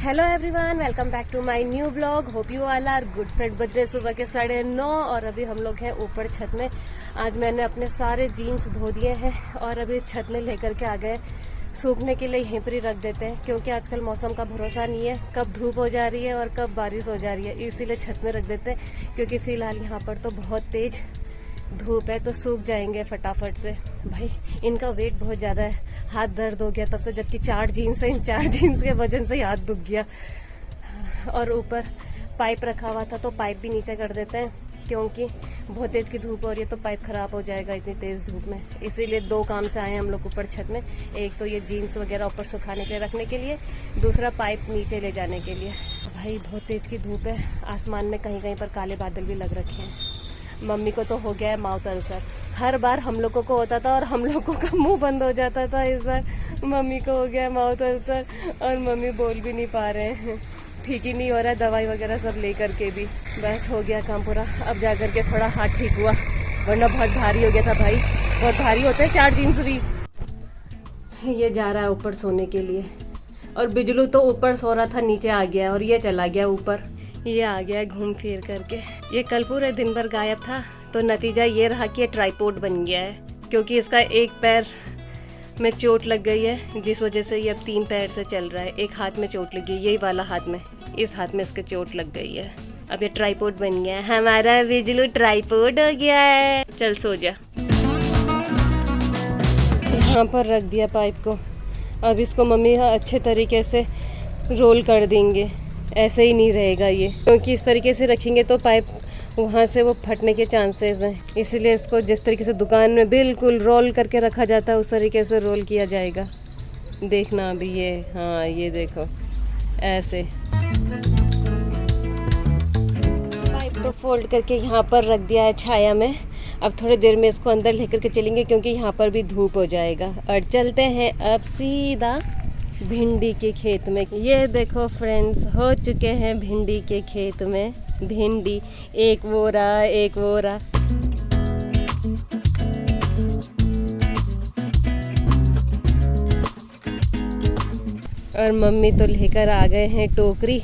Hello everyone, welcome back to my new blog. Hope you all are good. Friend, बज रहे सुबह के 9:30 और अभी हम लोग हैं ऊपर छत में। आज मैंने अपने सारे जीन्स धो दिए हैं और अभी छत में लेकर के आ गए। सूखने के लिए यहीं पर ही रख देते हैं क्योंकि आजकल मौसम का भरोसा नहीं है, कब धूप हो जा रही है और कब बारिश हो जा रही है, इसीलिए छत में रख देते हैं। क्योंकि फिलहाल यहाँ पर तो बहुत तेज धूप है तो सूख जाएंगे फटाफट से। भाई इनका वेट बहुत ज़्यादा है, हाथ दर्द हो गया तब से, जबकि 4 जीन्स है, इन 4 जीन्स के वजन से ही हाथ दुख गया। और ऊपर पाइप रखा हुआ था तो पाइप भी नीचे कर देते हैं क्योंकि बहुत तेज की धूप हो रही है तो पाइप खराब हो जाएगा इतनी तेज धूप में। इसीलिए 2 काम से आए हैं हम लोग ऊपर छत में। एक तो ये जीन्स वगैरह ऊपर सुखाने के लिए रखने के लिए, दूसरा पाइप नीचे ले जाने के लिए। भाई बहुत तेज की धूप है, आसमान में कहीं कहीं पर काले बादल भी लग रखे हैं। मम्मी को तो हो गया है माउथ अल्सर। हर बार हम लोगों को होता था और हम लोगों का मुंह बंद हो जाता था, इस बार मम्मी को हो गया है माउथ अल्सर और मम्मी बोल भी नहीं पा रहे हैं। ठीक ही नहीं हो रहा है, दवाई वगैरह सब लेकर के भी। बस हो गया काम पूरा, अब जा कर के थोड़ा हाथ ठीक हुआ, वरना बहुत भारी हो गया था। भाई बहुत भारी होते हैं 4 जीन्स भी। ये जा रहा है ऊपर सोने के लिए और बिजलू तो ऊपर सो रहा था, नीचे आ गया और ये चला गया ऊपर। ये आ गया घूम फिर करके। ये कल पूरे दिन भर गायब था तो नतीजा ये रहा कि ये ट्राइपॉड बन गया है क्योंकि इसका एक पैर में चोट लग गई है, जिस वजह से ये अब 3 पैर से चल रहा है। एक हाथ में चोट लगी, यही वाला हाथ में, इस हाथ में इसके चोट लग गई है। अब ये ट्राइपॉड बन गया है, हमारा बिजलू ट्राइपॉड हो गया है। चल सो जा। यहाँ पर रख दिया पाइप को, अब इसको मम्मी अच्छे तरीके से रोल कर देंगे। ऐसे ही नहीं रहेगा ये, क्योंकि इस तरीके से रखेंगे तो पाइप वहाँ से वो फटने के चांसेस हैं। इसीलिए इसको जिस तरीके से दुकान में बिल्कुल रोल करके रखा जाता है उस तरीके से रोल किया जाएगा। देखना अभी ये, हाँ ये देखो ऐसे। पाइप तो फोल्ड करके यहाँ पर रख दिया है छाया में। अब थोड़ी देर में इसको अंदर लेकर के चलेंगे क्योंकि यहाँ पर भी धूप हो जाएगा। और चलते हैं अब सीधा भिंडी के खेत में। ये देखो फ्रेंड्स, हो चुके हैं भिंडी के खेत में भिंडी। एक बोरा। और मम्मी तो लेकर आ गए हैं टोकरी,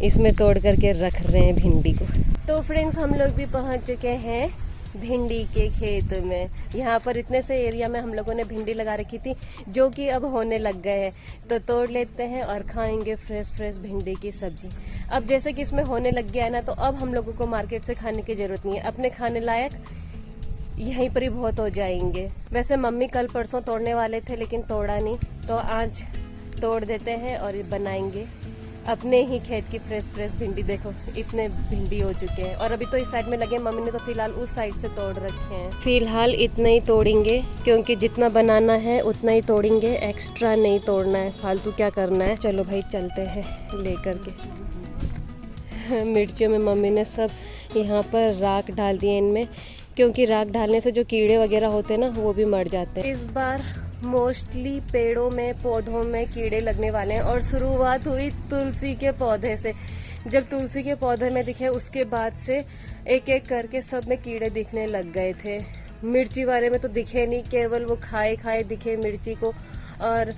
इसमें तोड़ करके रख रहे हैं भिंडी को। तो फ्रेंड्स हम लोग भी पहुंच चुके हैं भिंडी के खेत में। यहाँ पर इतने से एरिया में हम लोगों ने भिंडी लगा रखी थी जो कि अब होने लग गए हैं, तो तोड़ लेते हैं और खाएंगे फ्रेश भिंडी की सब्जी। अब जैसे कि इसमें होने लग गया है ना, तो अब हम लोगों को मार्केट से खाने की जरूरत नहीं है, अपने खाने लायक यहीं पर ही बहुत हो जाएंगे। वैसे मम्मी कल परसों तोड़ने वाले थे लेकिन तोड़ा नहीं, तो आज तोड़ देते हैं और बनाएंगे अपने ही खेत की फ्रेश भिंडी। देखो इतने भिंडी हो चुके हैं और अभी तो इस साइड में लगे, मम्मी ने तो फिलहाल उस साइड से तोड़ रखे हैं। फिलहाल इतना ही तोड़ेंगे क्योंकि जितना बनाना है उतना ही तोड़ेंगे, एक्स्ट्रा नहीं तोड़ना है, फालतू क्या करना है। चलो भाई चलते हैं लेकर के। मिर्चियों में मम्मी ने सब यहाँ पर राख डाल दिए इनमें, क्योंकि राख डालने से जो कीड़े वगैरह होते हैं ना वो भी मर जाते हैं। इस बार मोस्टली पेड़ों में, पौधों में कीड़े लगने वाले हैं और शुरुआत हुई तुलसी के पौधे से। जब तुलसी के पौधे में दिखे उसके बाद से एक एक करके सब में कीड़े दिखने लग गए थे। मिर्ची वाले में तो दिखे नहीं, केवल वो खाए दिखे मिर्ची को। और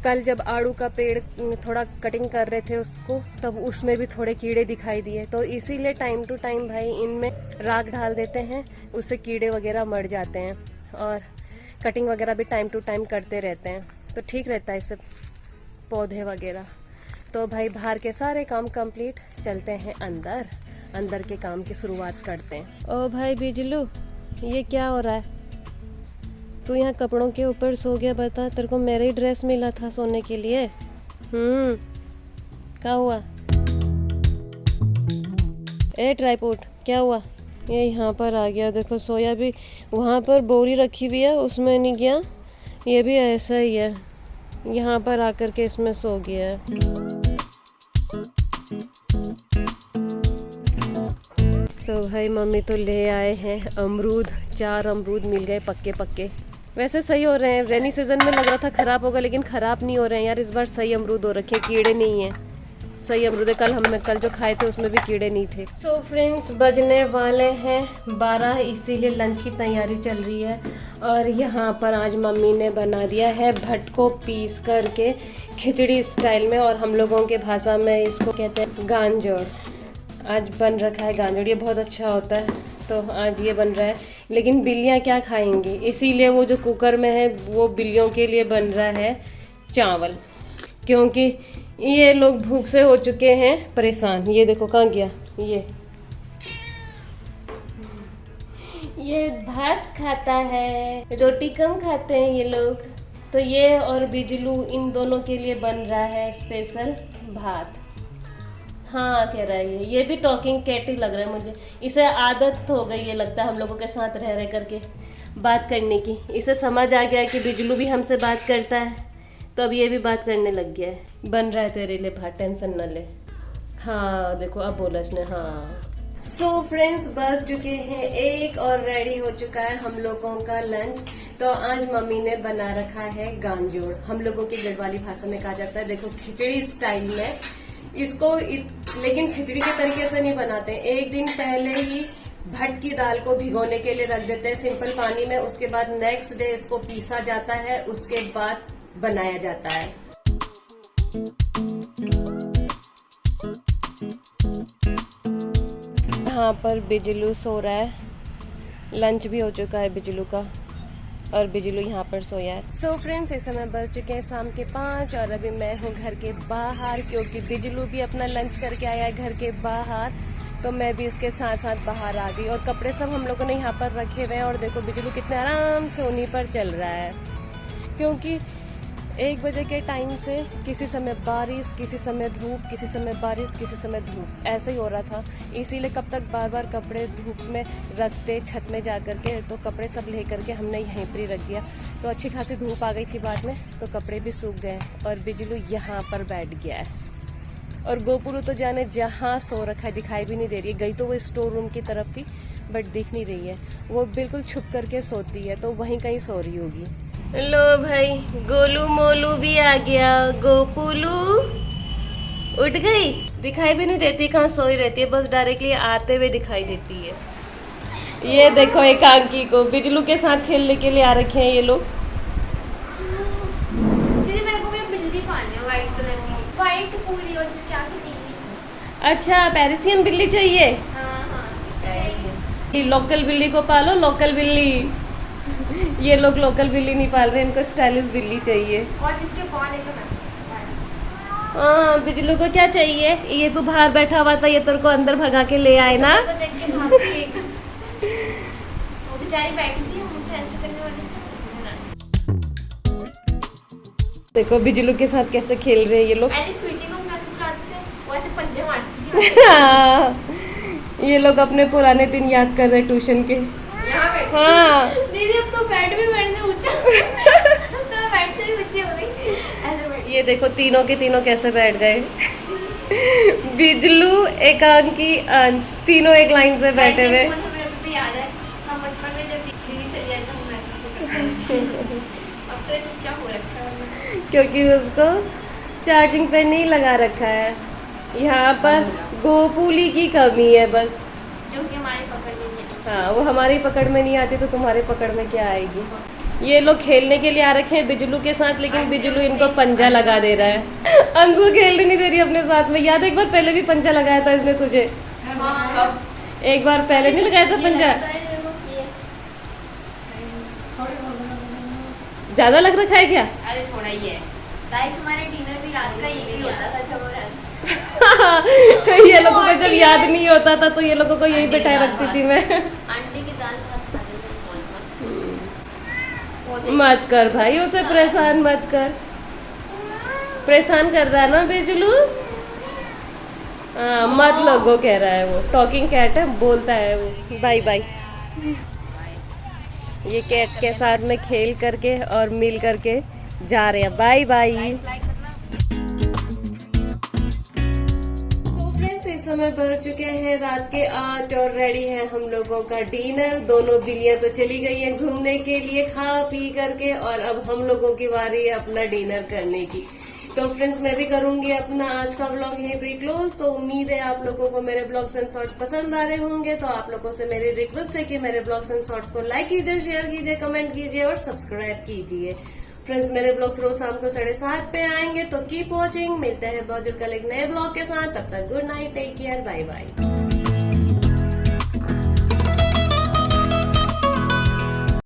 कल जब आड़ू का पेड़ थोड़ा कटिंग कर रहे थे उसको, तब उसमें भी थोड़े कीड़े दिखाई दिए। तो इसीलिए टाइम टू टाइम भाई इनमें राख डाल देते हैं, उससे कीड़े वगैरह मर जाते हैं। और कटिंग वगैरह भी टाइम टू टाइम करते रहते हैं तो ठीक रहता है इससे पौधे वगैरह। तो भाई बाहर के सारे काम कंप्लीट, चलते हैं अंदर के काम की शुरुआत करते हैं। ओ भाई बिजलू, ये क्या हो रहा है? तू यहाँ कपड़ों के ऊपर सो गया? बता, तेरे को मेरा ही ड्रेस मिला था सोने के लिए। क्या हुआ? ए ट्राइपॉड क्या हुआ? ये यहाँ पर आ गया, देखो सोया भी। वहाँ पर बोरी रखी हुई है उसमें नहीं गया, ये भी ऐसा ही है, यहाँ पर आकर के इसमें सो गया है। तो भाई मम्मी तो ले आए हैं अमरूद, 4 अमरूद मिल गए पक्के। वैसे सही हो रहे हैं, रेनी सीजन में लग रहा था खराब होगा लेकिन खराब नहीं हो रहे हैं यार, इस बार सही अमरूद हो रखे, कीड़े नहीं है। सही अमरूद है। कल जो खाए थे उसमें भी कीड़े नहीं थे। सो फ्रेंड्स, बजने वाले हैं 12, इसीलिए लंच की तैयारी चल रही है। और यहाँ पर आज मम्मी ने बना दिया है भट को पीस करके खिचड़ी स्टाइल में, और हम लोगों के भाषा में इसको कहते हैं गांजोड़। आज बन रखा है गांजोड़, ये बहुत अच्छा होता है, तो आज ये बन रहा है। लेकिन बिल्लियाँ क्या खाएंगी, इसीलिए वो जो कुकर में है वो बिल्लियों के लिए बन रहा है चावल, क्योंकि ये लोग भूख से हो चुके हैं परेशान। ये देखो कहाँ गया ये भात खाता है, रोटी कम खाते हैं ये लोग। तो ये और बिजलू इन दोनों के लिए बन रहा है स्पेशल भात। हाँ कह रहा है ये भी टॉकिंग कैट ही लग रहा है मुझे। इसे आदत हो गई है लगता है हम लोगों के साथ रह रह करके बात करने की। इसे समझ आ गया है कि बिजलू भी हमसे बात करता है, तो अब ये भी बात करने लग गया है। बन रहा है तेरे लिए भात, टेंशन न ले। हाँ देखो अब बोला इसने। हाँ सो फ्रेंड्स, बस चुके हैं 1 और रेडी हो चुका है हम लोगों का लंच। तो आज मम्मी ने बना रखा है गांजोड़, हम लोगों की गढ़वाली भाषा में कहा जाता है। देखो खिचड़ी स्टाइल में इसको, लेकिन खिचड़ी के तरीके से नहीं बनाते। एक दिन पहले ही भट की दाल को भिगोने के लिए रख देते हैं सिंपल पानी में। उसके बाद नेक्स्ट डे इसको पीसा जाता है, उसके बाद बनाया जाता है। यहाँ पर बिजलू सो रहा है, लंच भी हो चुका है बिजलू का, और बिजलू यहाँ पर सोया है। सो फ्रेंड्स, इस समय बज चुके हैं शाम के 5 और अभी मैं हूँ घर के बाहर, क्योंकि बिजलू भी अपना लंच करके आया है घर के बाहर, तो मैं भी इसके साथ साथ बाहर आ गई। और कपड़े सब हम लोगों ने यहाँ पर रखे हुए हैं, और देखो बिजलू कितने आराम से उन्हीं पर चल रहा है, क्योंकि 1 बजे के टाइम से किसी समय बारिश, किसी समय धूप, किसी समय बारिश, किसी समय धूप, ऐसे ही हो रहा था। इसीलिए कब तक बार बार कपड़े धूप में रखते छत में जा कर के, तो कपड़े सब ले करके हमने यहीं पर ही रख दिया। तो अच्छी खासी धूप आ गई थी बाद में, तो कपड़े भी सूख गए। और बिजलू यहाँ पर बैठ गया है, और गोपुलू तो जाने जहाँ सो रखा है, दिखाई भी नहीं दे रही है। गई तो वो स्टोर रूम की तरफ थी, बट दिख नहीं रही है। वो बिल्कुल छुप करके सोती है, तो वहीं कहीं सो रही होगी। लो भाई, गोलू मोलू भी आ गया। गोपुलू उठ गई, दिखाई भी नहीं देती कहाँ सोई रहती है, बस डायरेक्टली आते हुए दिखाई देती है। ये देखो एकांकी को बिजलू के साथ खेलने के लिए आ रखे हैं ये लोग। दीदी मेरे को भी बिल्ली पालनी है, व्हाइट कलर की, व्हाइट पूरी, और जिसके आगे नीली। अच्छा, पेरिसियन बिल्ली चाहिए? हाँ। लोकल बिल्ली को पालो, लोकल बिल्ली। ये लोग लोकल बिल्ली नहीं पाल रहे, इनको स्टाइलिश बिल्ली चाहिए। और जिसके बाल एकदम ऐसे। हाँ, बिजलू को क्या चाहिए? ये तो बाहर बैठा हुआ था, ये तेरे को अंदर भगा के ले आए ना। तो देख के भाग के वो बेचारी बैठी थी, मुझसे ऐसे करने वाली थी। देखो बिजलू के साथ कैसे खेल रहे हैं ये लोग। पहले स्वीटी को हम कैसे बुलाते थे, वो ऐसे पंजे मारती थी। ये लोग अपने पुराने दिन याद कर रहे ट्यूशन के। हाँ दीदी, अब तो बेड भी मेरे से ऊंचा तो बेड से भी ऊंची हो गई ऐसे बैठ। ये देखो तीनों के तीनों कैसे बैठ गए। बिजलू, एकांकी, अंश, तीनों एक लाइन से बैठे हुए। हमें भी याद है, हम बचपन में जब दीदी चली जाती हम ऐसे अब तो ये सच्चा हो रखा है, क्योंकि उसको चार्जिंग पे नहीं लगा रखा है। यहाँ पर गोपुली की कमी है बस, जो कि हमारी पकड़ में नहीं है। हाँ, वो हमारी पकड़ में नहीं आती, तो तुम्हारे पकड़ में क्या आएगी। ये लोग खेलने के लिए आ रखे हैं बिजलू के साथ, लेकिन बिजलू इनको पंजा लगा दे रहा है। अंशु खेलने नहीं दे रही अपने साथ में। याद है एक बार पहले भी पंजा लगाया था इसने तुझे? कब? एक बार पहले नहीं लगाया था पंजा? ज्यादा लग रखा है क्या? अरे थोड़ा ही है गाइस, हमारा डिनर भी रात का ये भी होता था जब वो रात ये लोगों को जब याद नहीं होता था तो ये लोगों को यही बैठाए रखती थी मैं। आंटी की दाल भात खाते थे बहुत मस्त। मत कर भाई, उसे परेशान मत कर। परेशान कर रहा है ना बिजलू? हाँ, मत लोगो कह रहा है वो। टॉकिंग कैट है, बोलता है वो। Bye bye. ये कैट के साथ में खेल करके और मिल करके जा रहे हैं। Bye bye. इस समय बज चुके हैं रात के 8 और रेडी है हम लोगों का डिनर। दोनों बिल्लियां तो चली गई हैं घूमने के लिए खा पी करके, और अब हम लोगों की बारी है अपना डिनर करने की। तो फ्रेंड्स मैं भी करूंगी अपना आज का व्लॉग यहीं पे क्लोज। तो उम्मीद है आप लोगों को मेरे ब्लॉग्स एंड शॉर्ट्स पसंद आ रहे होंगे। तो आप लोगों से मेरी रिक्वेस्ट है कि मेरे ब्लॉग्स एंड शॉर्ट्स को लाइक कीजिए, शेयर कीजिए, कमेंट कीजिए और सब्सक्राइब कीजिए। फ्रेंड्स मेरे ब्लॉग्स रोज शाम को 7:30 पे आएंगे, तो कीप वॉचिंग। मिलते हैं बहुत जल्द कल एक नए ब्लॉग के साथ। तब तक good night, take care, bye bye.